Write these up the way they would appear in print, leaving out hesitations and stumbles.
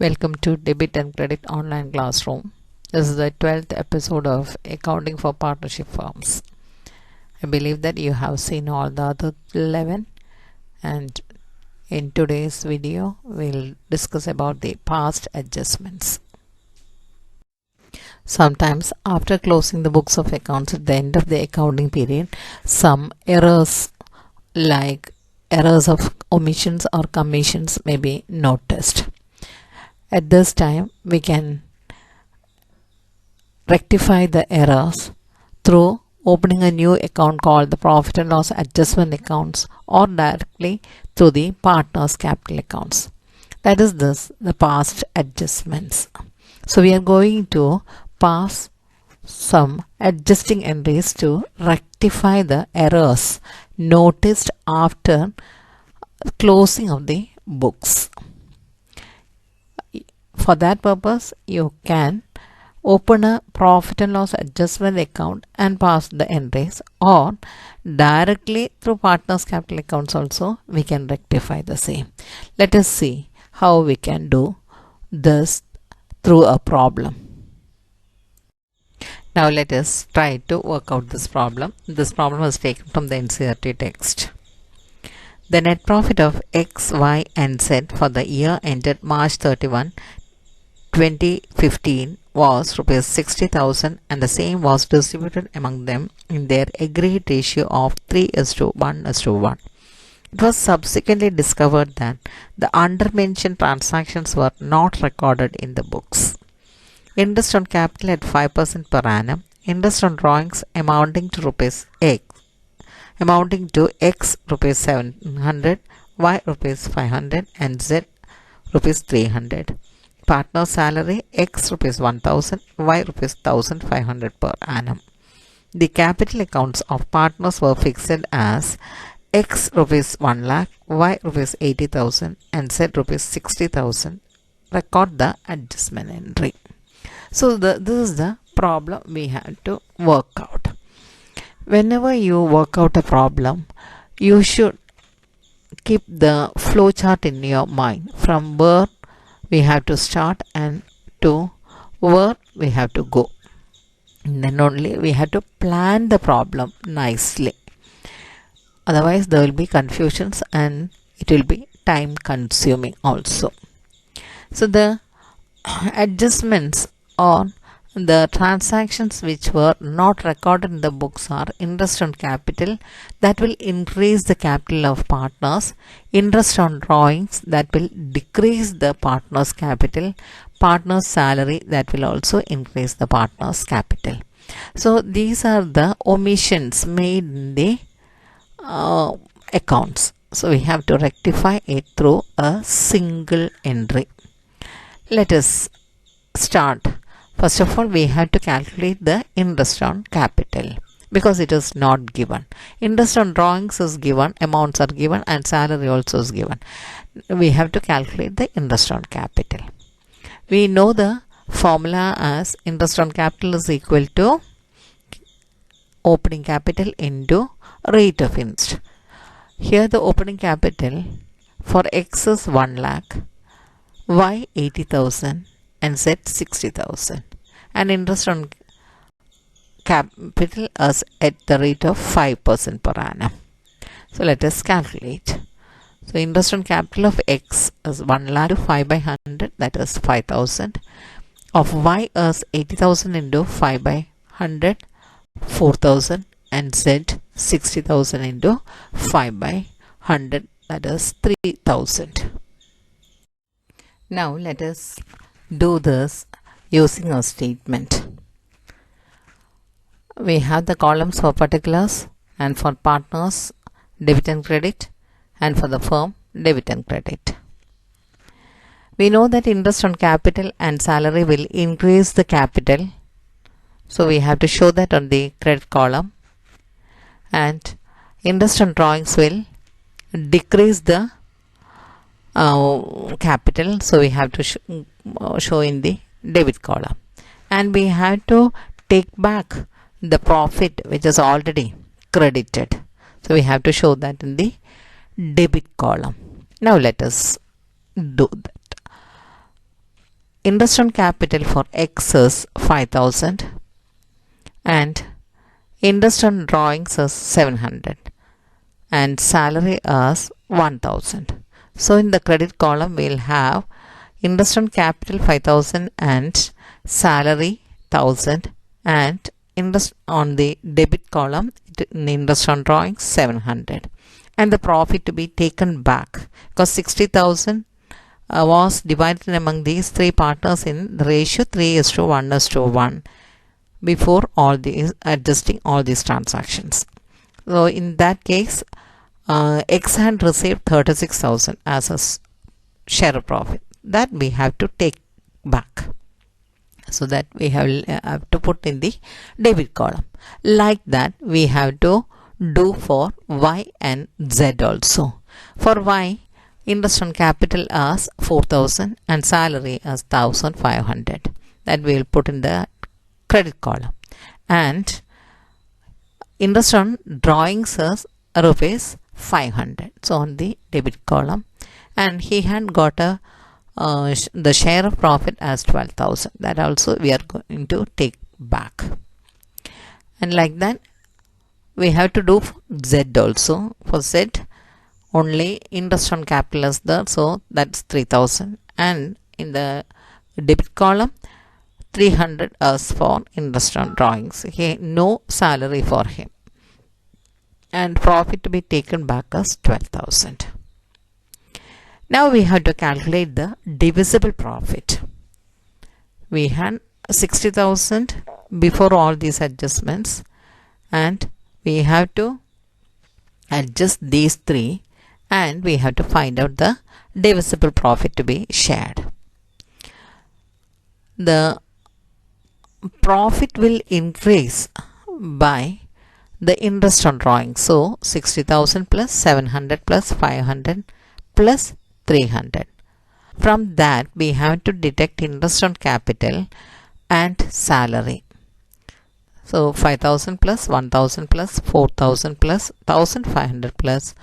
Welcome to Debit and Credit Online Classroom. This is the 12th episode of Accounting for Partnership Firms. I believe that you have seen all the other 11, and in today's video we'll discuss about the past adjustments. Sometimes after closing the books of accounts at the end of the accounting period, some errors like errors of omissions or commissions may be noticed. At this time, we can rectify the errors through opening a new account called the Profit and Loss Adjustment Accounts or directly through the Partners Capital Accounts. That is the past adjustments. So we are going to pass some adjusting entries to rectify the errors noticed after closing of the books. For that purpose, you can open a profit and loss adjustment account and pass the entries, or directly through partners capital accounts also we can rectify the same. Let us see how we can do this through a problem. Now let us try to work out this problem. This problem was taken from the NCERT text. The net profit of X, Y and Z for the year ended March 31, 2015 was Rs 60,000 and the same was distributed among them in their agreed ratio of 3:1:1. It was subsequently discovered that the undermentioned transactions were not recorded in the books. Interest on capital at 5% per annum, interest on drawings amounting to X rupees 700, Y rupees 500 and Z rupees 300. Partner salary X rupees 1000, Y rupees 1500 per annum. The capital accounts of partners were fixed as X rupees 1 lakh, Y rupees 80,000 and Z rupees 60,000. Record the adjustment entry. So this is the problem we have to work out. Whenever you work out a problem, you should keep the flow chart in your mind from where we have to start and to where we have to go. And then only we have to plan the problem nicely. Otherwise there will be confusions and it will be time consuming also. So the adjustments on the transactions which were not recorded in the books are interest on capital, that will increase the capital of partners, interest on drawings, that will decrease the partners capital, partners salary, that will also increase the partners capital. So these are the omissions made in the accounts. So we have to rectify it through a single entry. Let us start. First of all, we have to calculate the interest on capital because it is not given. Interest on drawings is given, amounts are given and salary also is given. We have to calculate the interest on capital. We know the formula as interest on capital is equal to opening capital into rate of interest. Here the opening capital for X is 1 lakh, Y 80,000 and Z 60,000, and interest on capital is at the rate of 5% per annum. So let us calculate. So interest on capital of X is 1 lakh to 5 by 100, that is 5,000. Of Y is 80,000 into 5 by 100, 4,000, and Z 60,000 into 5 by 100, that is 3,000. Now let us do this using a statement. We have the columns for particulars and for partners debit and credit, and for the firm debit and credit. We know that interest on capital and salary will increase the capital, so we have to show that on the credit column, and interest on drawings will decrease the capital, so we have to show in the debit column, and we have to take back the profit which is already credited, so we have to show that in the debit column. Now let us do that. interest on capital for X is 5,000 and interest on drawings is 700 and salary is 1,000. So in the credit column we'll have interest on capital 5,000 and salary 1,000, and interest on the debit column interest on drawings 700, and the profit to be taken back because 60,000 was divided among these three partners in the ratio 3:1:1 before all these adjusting all these transactions. So in that case X had received 36,000 as a share of profit that we have to take back, so that we have to put in the debit column. Like that we have to do for Y and Z also. For Y, interest on capital as 4,000 and salary as 1,500, that we will put in the credit column, and interest on drawings as rupees 500, so on the debit column, and he had got a the share of profit as 12,000, that also we are going to take back. And like that we have to do for Z also. For Z only interest on capital is there, so that's 3,000, and in the debit column 300 as for interest on drawings. No salary for him, and profit to be taken back as 12,000. Now we have to calculate the divisible profit. We had 60,000 before all these adjustments, and we have to adjust these three, and we have to find out the divisible profit to be shared. The profit will increase by the interest on drawing. So 60,000 plus 700 plus 500 plus 300. From that we have to deduct interest on capital and salary. So 5,000 plus 1,000 plus 4,000 plus 1,500 plus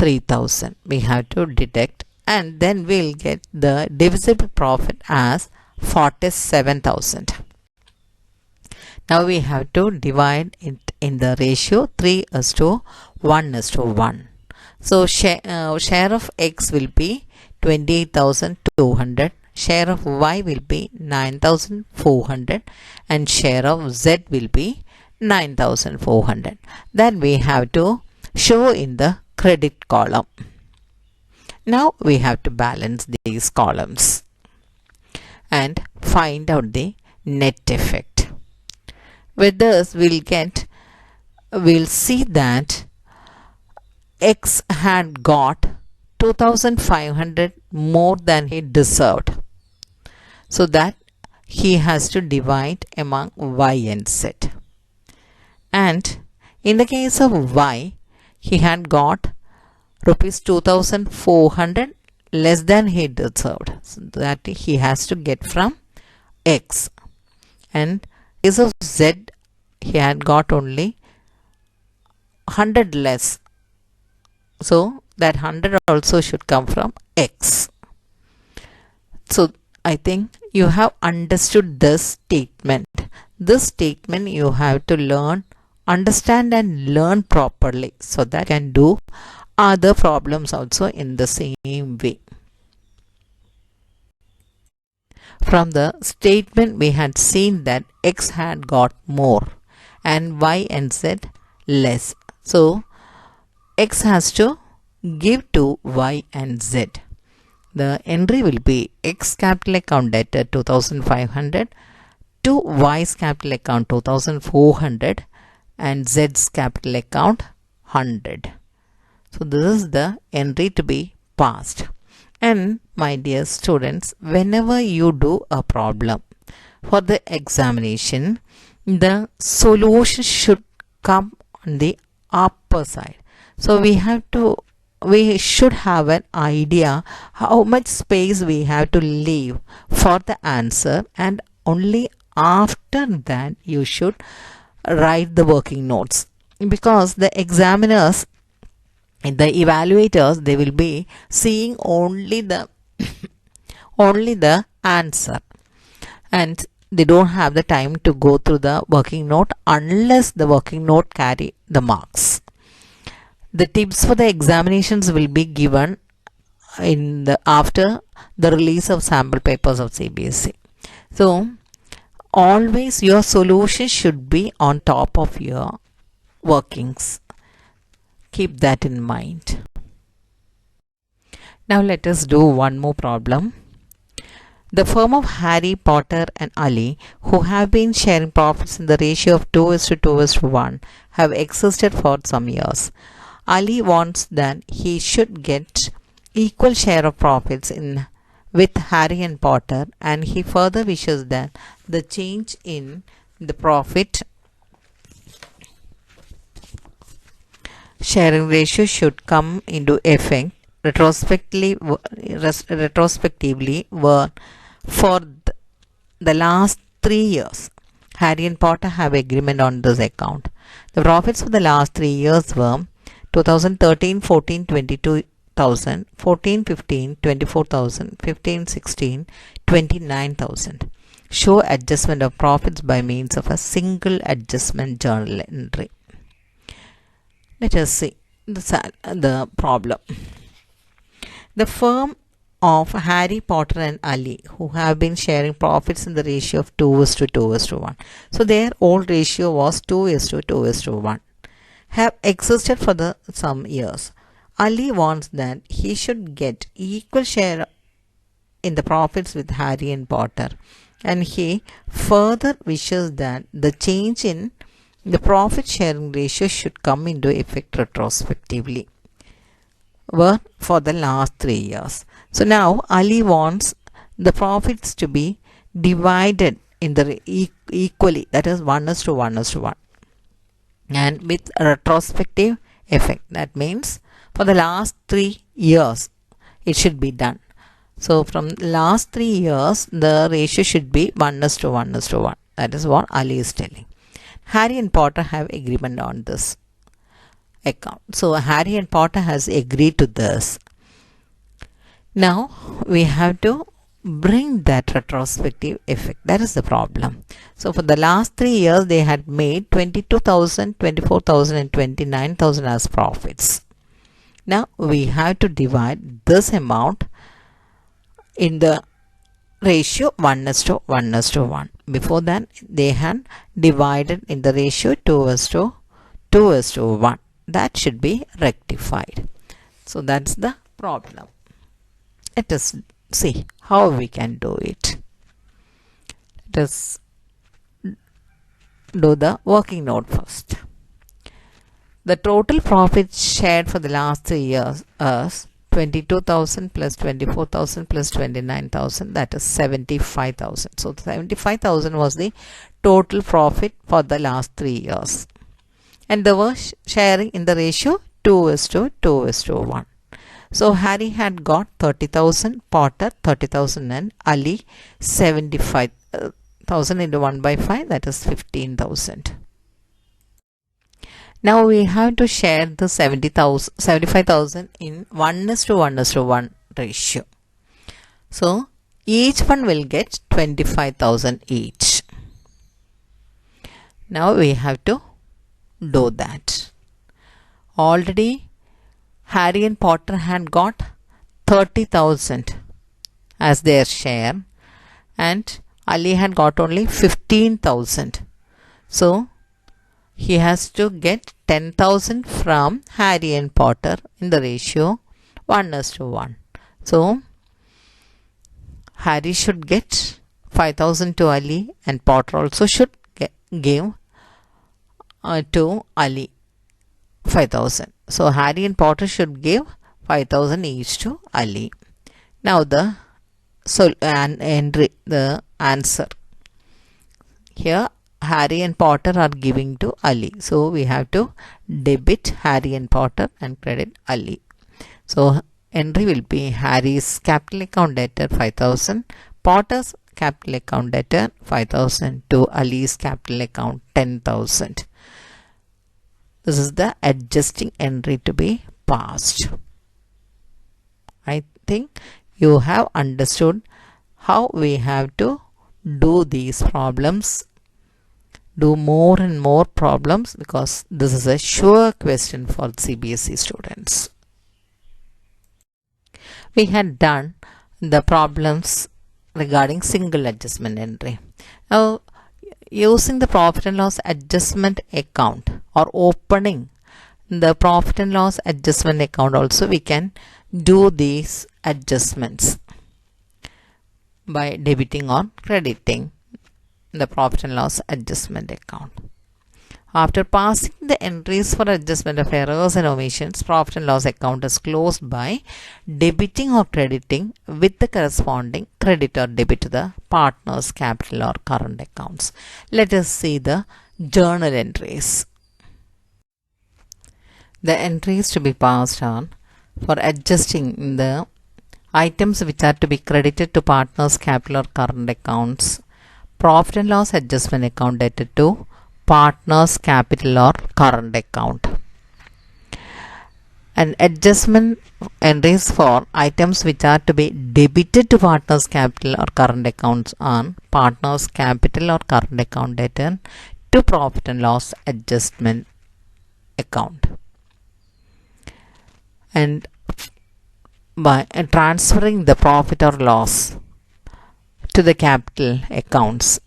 3,000 we have to deduct, and then we'll get the divisible profit as 47,000. Now we have to divide it in the ratio 3:1:1. So share of X will be 28,200, share of Y will be 9,400, and share of Z will be 9,400. That we have to show in the credit column. Now we have to balance these columns and find out the net effect. With this we'll see that X had got 2,500 more than he deserved, so that he has to divide among Y and Z. And in the case of Y, he had got rupees 2,400 less than he deserved, so that he has to get from X. And in case of Z, he had got only 100 less, so that 100 also should come from X. So I think you have understood this statement. This statement you have to understand and learn properly, so that you can do other problems also in the same way. From the statement we had seen that X had got more and Y and Z less. So X has to give to Y and Z. The entry will be X capital account debtor 2,500 to Y's capital account 2,400 and Z's capital account 100. So this is the entry to be passed. And my dear students, whenever you do a problem for the examination, the solution should come on the upper side. So we should have an idea how much space we have to leave for the answer, and only after that you should write the working notes, because the examiners, the evaluators, they will be seeing only the only the answer. and they don't have the time to go through the working note unless the working note carry the marks. The tips for the examinations will be given in the after the release of sample papers of CBSE. So always your solution should be on top of your workings. Keep that in mind. Now let us do one more problem. The firm of Harry, Potter and Ali, who have been sharing profits in the ratio of 2:2:1, have existed for some years. Ali wants that he should get equal share of profits in with Harry and Potter, and he further wishes that the change in the profit sharing ratio should come into effect retrospectively were for the last 3 years. Harry and Potter have agreement on this account. The profits for the last 3 years were 2013, 14, 22,000, 14, 15, 24,000, 15, 16, 29,000. Show adjustment of profits by means of a single adjustment journal entry. Let us see the problem. The firm of Harry, Potter and Ali, who have been sharing profits in the ratio of 2:2:1. So their old ratio was 2:2:1. Have existed for some years. Ali wants that he should get equal share in the profits with Harry and Potter, and he further wishes that the change in the profit sharing ratio should come into effect retrospectively were for the last 3 years. So now Ali wants the profits to be divided in the equally, that is 1:1:1, and with a retrospective effect. That means for the last 3 years it should be done. So from last 3 years the ratio should be 1:1:1. That is what Ali is telling. Harry and Potter have agreement on this account. So Harry and Potter has agreed to this. Now we have to bring that retrospective effect. That is the problem. So for the last 3 years they had made 22,000, 24,000 and 29,000 as profits. Now we have to divide this amount in the ratio 1:1:1. Before that they had divided in the ratio 2:2:1. That should be rectified. So that's the problem. Let us see how we can do it. Let us do the working note first. The total profit shared for the last 3 years is 22,000 plus 24,000 plus 29,000, that is 75,000. So 75,000 was the total profit for the last 3 years. And they were sharing in the ratio 2:2:1. So Harry had got 30,000, Potter 30,000 and Ali 75,000 into 1 by 5, that is 15,000. Now we have to share the 75,000 in 1:1:1 ratio. So each one will get 25,000 each. Now we have to do that. Already Harry and Potter had got 30,000 as their share and Ali had got only 15,000. So he has to get 10,000 from Harry and Potter in the ratio 1:1. So Harry should get 5,000 to Ali and Potter also should give to Ali 5,000. So Harry and Potter should give 5,000 each to Ali. Now the answer. Here Harry and Potter are giving to Ali. So we have to debit Harry and Potter and credit Ali. So entry will be Harry's capital account debtor 5,000, Potter's capital account debtor 5,000 to Ali's capital account 10,000. This is the adjusting entry to be passed. I think you have understood how we have to do these problems, do more and more problems, because this is a sure question for CBSE students. We had done the problems regarding single adjustment entry. Now, using the profit and loss adjustment account or opening the profit and loss adjustment account also, we can do these adjustments by debiting or crediting the profit and loss adjustment account. After passing the entries for adjustment of errors and omissions, profit and loss account is closed by debiting or crediting with the corresponding credit or debit to the partner's capital or current accounts. Let us see the journal entries. The entries to be passed on for adjusting the items which are to be credited to partner's capital or current accounts. Profit and loss adjustment account dated to partner's capital or current account. And adjustment entries for items which are to be debited to partner's capital or current accounts on partner's capital or current account dated to profit and loss adjustment account. And by transferring the profit or loss to the capital accounts.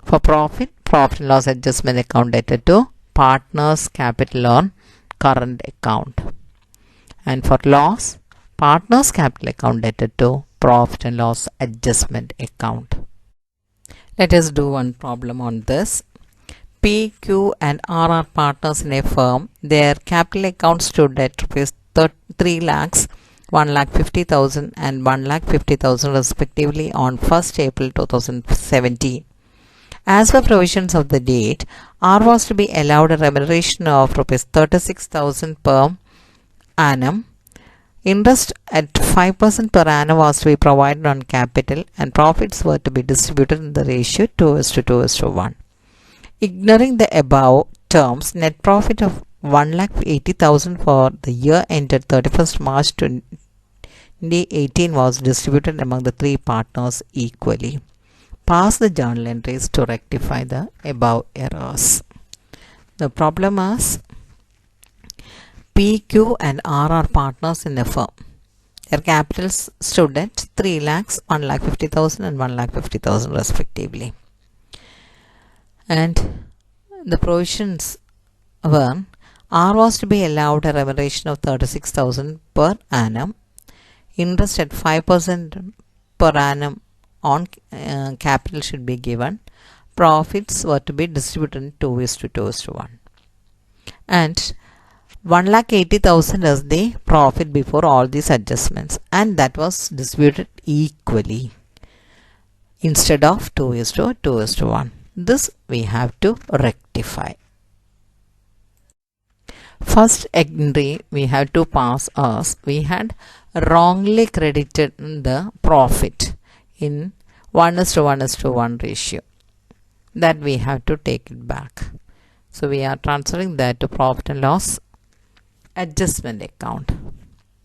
For profit and loss adjustment account dated to partner's capital or current account. And for loss, partner's capital account dated to profit and loss adjustment account. Let us do one problem on this. P, Q and R are partners in a firm. Their capital accounts stood at rupees 3 lakhs, 1,50,000 and 1,50,000 respectively on 1st April 2017. As per provisions of the date, R was to be allowed a remuneration of rupees 36,000 per annum. Interest at 5% per annum was to be provided on capital, and profits were to be distributed in the ratio 2:2:1. Ignoring the above terms, net profit of 1,80,000 for the year ended 31st March 2018 was distributed among the three partners equally. Pass the journal entries to rectify the above errors. The problem is P, Q and R are partners in a firm. Their capitals stood at 3 lakhs, 1,50,000 and 1,50,000 respectively. And the provisions were R was to be allowed a remuneration of 36,000 per annum. Interest at 5% per annum on capital should be given. Profits were to be distributed in 2:2:1. And 1,80,000 is the profit before all these adjustments, and that was distributed equally instead of 2:2:1. This we have to rectify. First entry we have to pass as we had wrongly credited the profit in 1:1:1 ratio. That we have to take it back. So we are transferring that to profit and loss adjustment account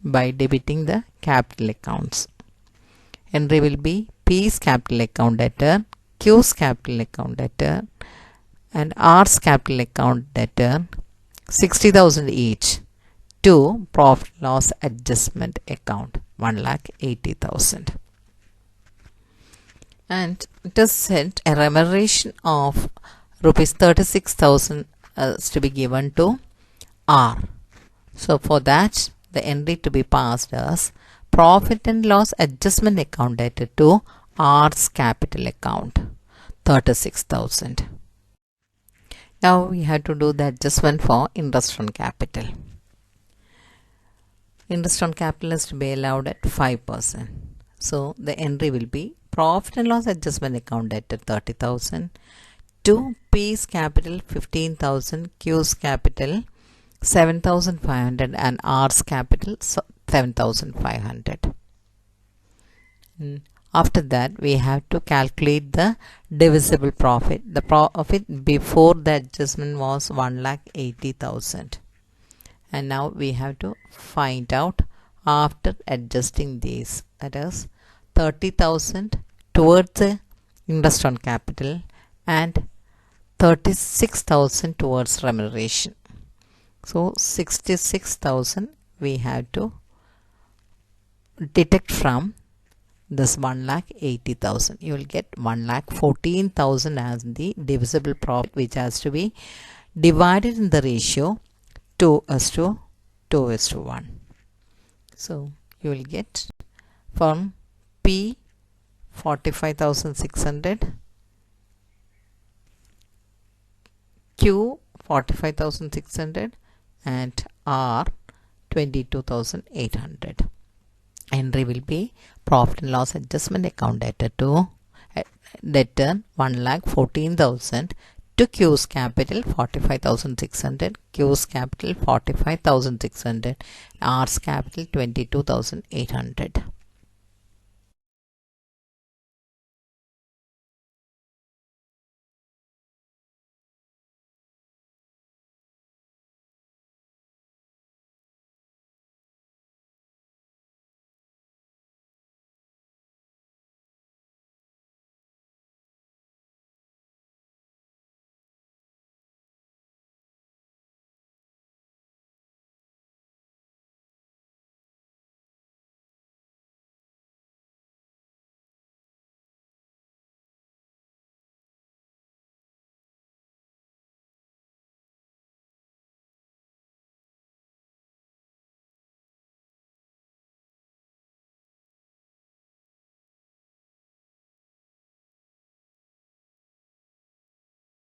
by debiting the capital accounts. Entry will be P's capital account debtor, Q's capital account debtor and R's capital account debtor 60,000 each to profit loss adjustment account 1,80,000. And it is said a remuneration of rupees 36,000 is to be given to R. So for that the entry to be passed as profit and loss adjustment account dated to R's capital account 36,000. Now we have to do the adjustment for interest on capital. Interest on capital is to be allowed at 5%. So the entry will be profit and loss adjustment account dated 30,000 to P's capital 15,000, Q's capital 7,500 and R's capital 7,500. After that we have to calculate the divisible profit. The profit before the adjustment was 1,80,000 and now we have to find out after adjusting these, that is 30,000 towards the interest on capital, and 36,000 towards remuneration. So 66,000 we have to deduct from this 1,80,000. You will get 1,14,000 as the divisible profit, which has to be divided in the ratio 2:1. So you will get from P 45,600, Q 45,600, and R 22,800. Entry will be profit and loss adjustment account debtor to debtor 1,14,000 to Q's capital 45,600, Q's capital 45,600, R's capital 22,800.